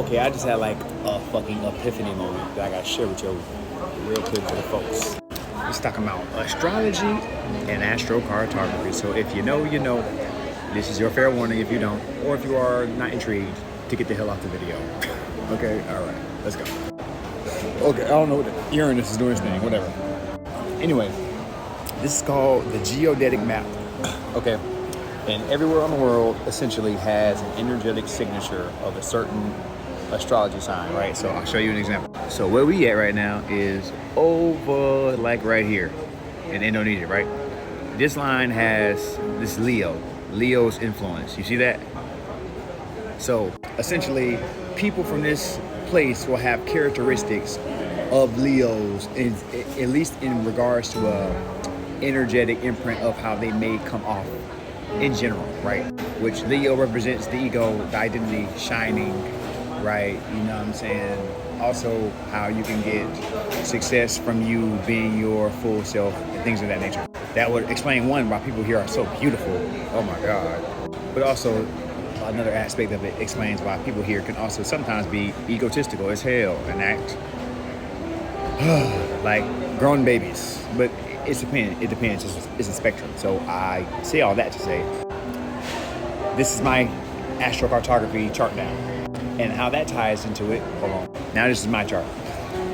Okay, I just had like a fucking epiphany moment that I gotta share with you real quick for the folks. He's talking about astrology and astrocartography. So if you know, you know. This is your fair warning if you don't, or if you are not intrigued, to get the hell off the video. Okay, all right, let's go. Okay, I don't know what the Uranus is doing its thing, whatever. Anyway, this is called the geodetic map. Okay, and everywhere in the world essentially has an energetic signature of a certain astrology sign, right? So I'll show you an example. So where we at right now is over like right here in Indonesia, right? This line has this Leo's influence. You see that? So essentially, people from this place will have characteristics of Leos, at least in regards to a energetic imprint of how they may come off in general, right? Which Leo represents the ego, the identity shining, right? You know what I'm saying? Also, how you can get success from you being your full self and things of that nature. That would explain one, why people here are so beautiful. Oh my God. But also, another aspect of it explains why people here can also sometimes be egotistical as hell and act like grown babies. But it depends. It's a spectrum. So I say all that to say, this is my astrocartography chart now. And how that ties into it, hold on. Now this is my chart.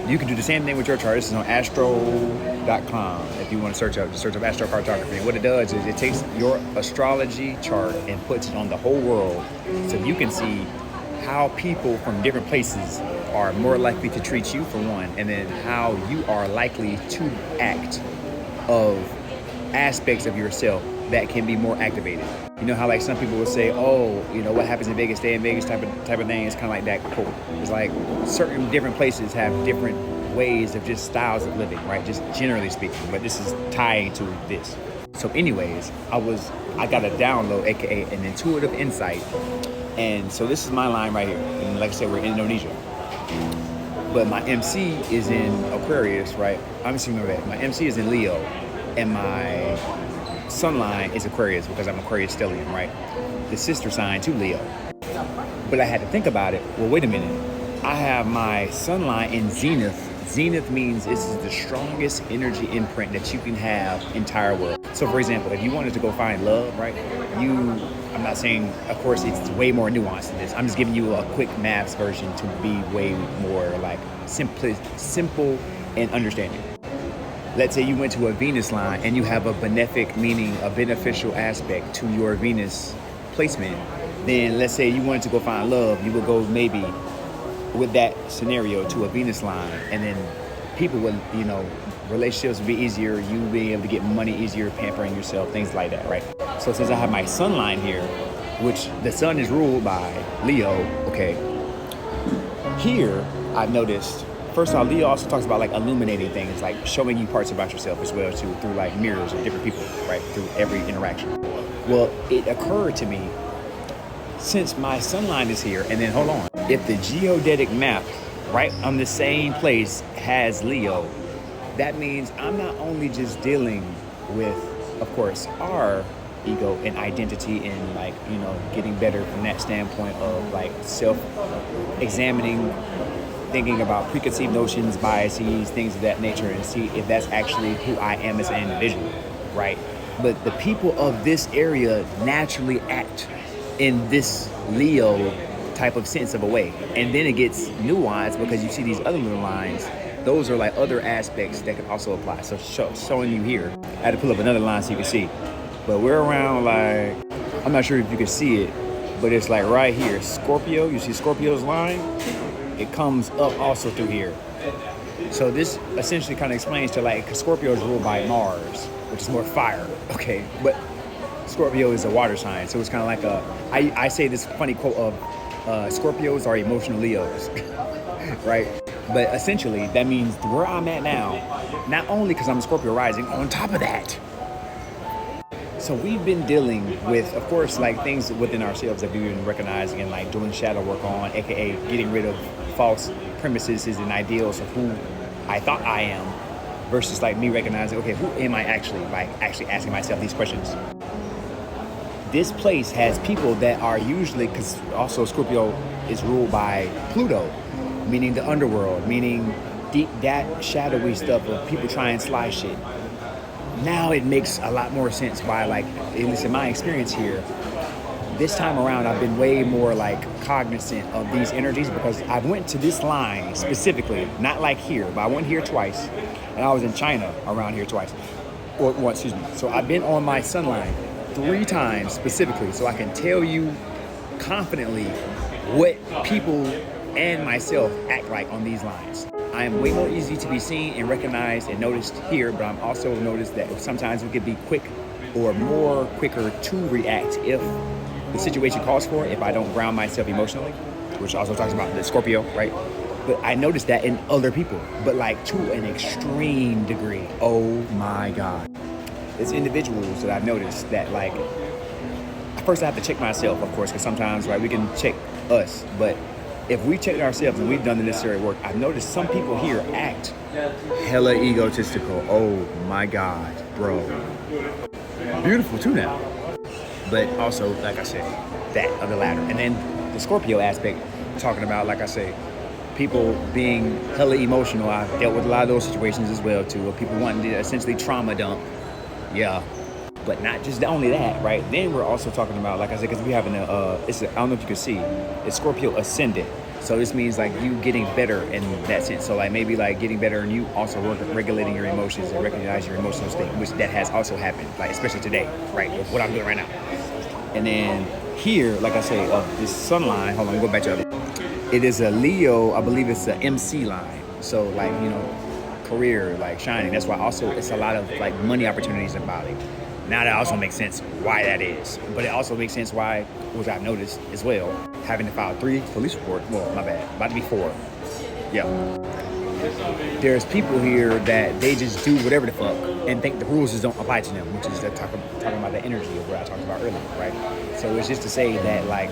You can do the same thing with your chart. This is on astro.com. If you want to search up astrocartography. And what it does is it takes your astrology chart and puts it on the whole world so you can see how people from different places are more likely to treat you, for one, and then how you are likely to act of aspects of yourself that can be more activated. You know how like some people will say, oh, you know, what happens in Vegas, stay in Vegas type of thing. It's kind of like that quote. It's like certain different places have different ways of just styles of living, right? Just generally speaking, but this is tying to this. So anyways, I got a download, AKA an intuitive insight. And so this is my line right here. And like I said, we're in Indonesia. But my MC is in Aquarius, right? I'm assuming that my MC is in Leo and my sun line is Aquarius because I'm Aquarius stellium, right? The sister sign to Leo. But I had to think about it. Well, wait a minute. I have my sun line in Zenith. Zenith means this is the strongest energy imprint that you can have entire world. So for example, if you wanted to go find love, right? I'm not saying, of course, it's way more nuanced than this. I'm just giving you a quick maths version to be way more like simple and understanding. Let's say you went to a Venus line and you have a benefic, meaning a beneficial aspect to your Venus placement. Then let's say you wanted to go find love, you would go maybe with that scenario to a Venus line, and then people would, you know, relationships would be easier, you being able to get money easier, pampering yourself, things like that, right? So since I have my sun line here, which the sun is ruled by Leo, okay, here I've noticed, first of all, Leo also talks about like illuminating things, like showing you parts about yourself as well too, through like mirrors of different people, right? Through every interaction. Well, it occurred to me, since my sun line is here, and then hold on, if the geodetic map right on the same place has Leo, that means I'm not only just dealing with, of course, our ego and identity and like, you know, getting better from that standpoint of like self-examining, thinking about preconceived notions, biases, things of that nature, and see if that's actually who I am as an individual, right? But the people of this area naturally act in this Leo type of sense of a way. And then it gets nuanced because you see these other little lines. Those are like other aspects that can also apply. So showing you here, I had to pull up another line so you can see. But we're around like, I'm not sure if you can see it, but it's like right here, Scorpio. You see Scorpio's line? It comes up also through here. So this essentially kind of explains to like, because Scorpio is ruled by Mars, which is more fire, okay? But Scorpio is a water sign, so it's kind of like I say this funny quote of Scorpios are emotional Leos, right? But essentially, that means where I'm at now, not only because I'm a Scorpio rising, on top of that. So we've been dealing with, of course, like things within ourselves that we've been recognizing and like doing shadow work on, aka getting rid of false premises and ideals of who I thought I am, versus like me recognizing, okay, who am I actually, by actually asking myself these questions. This place has people that are usually, because also Scorpio is ruled by Pluto, meaning the underworld, meaning deep, that shadowy stuff of people trying and slide shit. Now it makes a lot more sense why, like, at least in my experience here, this time around I've been way more like cognizant of these energies, because I went to this line specifically, not like here, but I went here twice, and I was in China around here twice, or once, excuse me. So I've been on my sun line 3 times specifically, so I can tell you confidently what people and myself act like on these lines. I am way more easy to be seen and recognized and noticed here, but I'm also noticed that sometimes we could be quick or more quicker to react if the situation calls for it, if I don't ground myself emotionally, which also talks about the Scorpio, right? But I noticed that in other people, but like to an extreme degree. Oh my God. It's individuals that I've noticed that, like, first I have to check myself, of course, because sometimes, right, we can check us, but if we check ourselves and we've done the necessary work, I've noticed some people here act hella egotistical. Oh my God, bro. Beautiful too now. But also, like I said, that of the latter. And then the Scorpio aspect, talking about, like I say, people being hella emotional. I've dealt with a lot of those situations as well too, of people wanting to essentially trauma dump. Yeah. But not just only that, right? Then we're also talking about, like I said, because we having I don't know if you can see, it's Scorpio ascendant. So this means like you getting better in that sense. So like maybe like getting better and you also regulating your emotions and recognize your emotional state, which that has also happened, like especially today, right? With what I'm doing right now. And then here, like I say, of this sun line, hold on, go back to the other. It is a Leo, I believe it's an MC line. So like, you know, career, like shining. That's why also it's a lot of like money opportunities in Bali. Now that also makes sense why that is. But it also makes sense why, which I've noticed as well, having to file 3 police reports. Well, my bad, about to be 4. Yeah. There's people here that they just do whatever the fuck and think the rules just don't apply to them, which is talking about the energy of what I talked about earlier, right? So it's just to say that, like,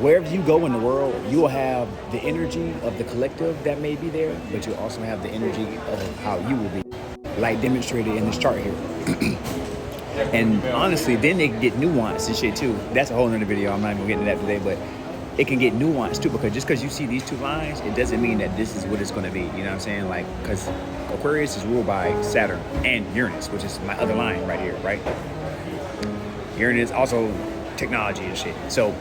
wherever you go in the world, you will have the energy of the collective that may be there, but you'll also have the energy of how you will be, like demonstrated in this chart here. And honestly, then they get nuanced and shit too. That's a whole nother video. I'm not even getting into that today, but it can get nuanced too, because just because you see these 2 lines, it doesn't mean that this is what it's going to be. You know what I'm saying? Like, because Aquarius is ruled by Saturn and Uranus, which is my other line right here, right? Uranus also technology and shit. So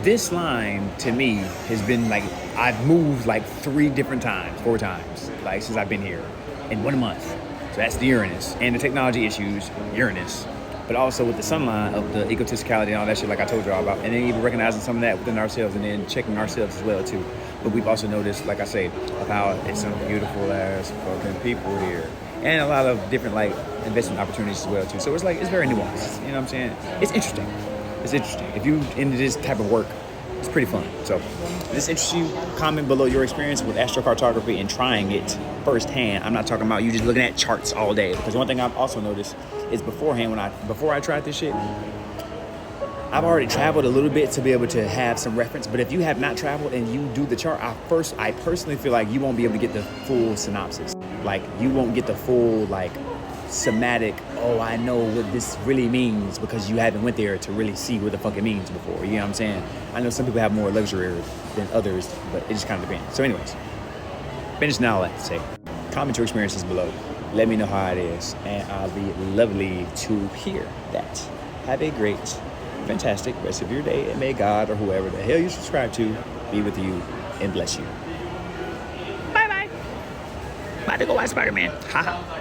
this line to me has been like, I've moved like 3 different times, 4 times, like since I've been here in 1 month. So that's the Uranus and the technology issues, Uranus, but also with the sun line of the egotisticality and all that shit, like I told y'all about, and then even recognizing some of that within ourselves and then checking ourselves as well too. But we've also noticed, like I say, of how it's some beautiful ass fucking people here, and a lot of different like investment opportunities as well too. So it's like, it's very nuanced. You know what I'm saying? It's interesting. It's interesting. If you into this type of work, it's pretty fun. So if this interests you, comment below your experience with astrocartography and trying it firsthand. I'm not talking about you just looking at charts all day, because one thing I've also noticed is beforehand, before I tried this shit, I've already traveled a little bit to be able to have some reference. But if you have not traveled and you do the chart, I personally feel like you won't be able to get the full synopsis. Like, you won't get the full like somatic, oh, I know what this really means, because you haven't went there to really see what the fuck it means before. You know what I'm saying? I know some people have more luxury than others, but it just kind of depends. So anyways, finish now, I like to say. Comment your experiences below. Let me know how it is, and I'll be lovely to hear that. Have a great, fantastic rest of your day, and may God or whoever the hell you subscribe to be with you and bless you. Bye-bye. About to go watch Spider-Man. Haha.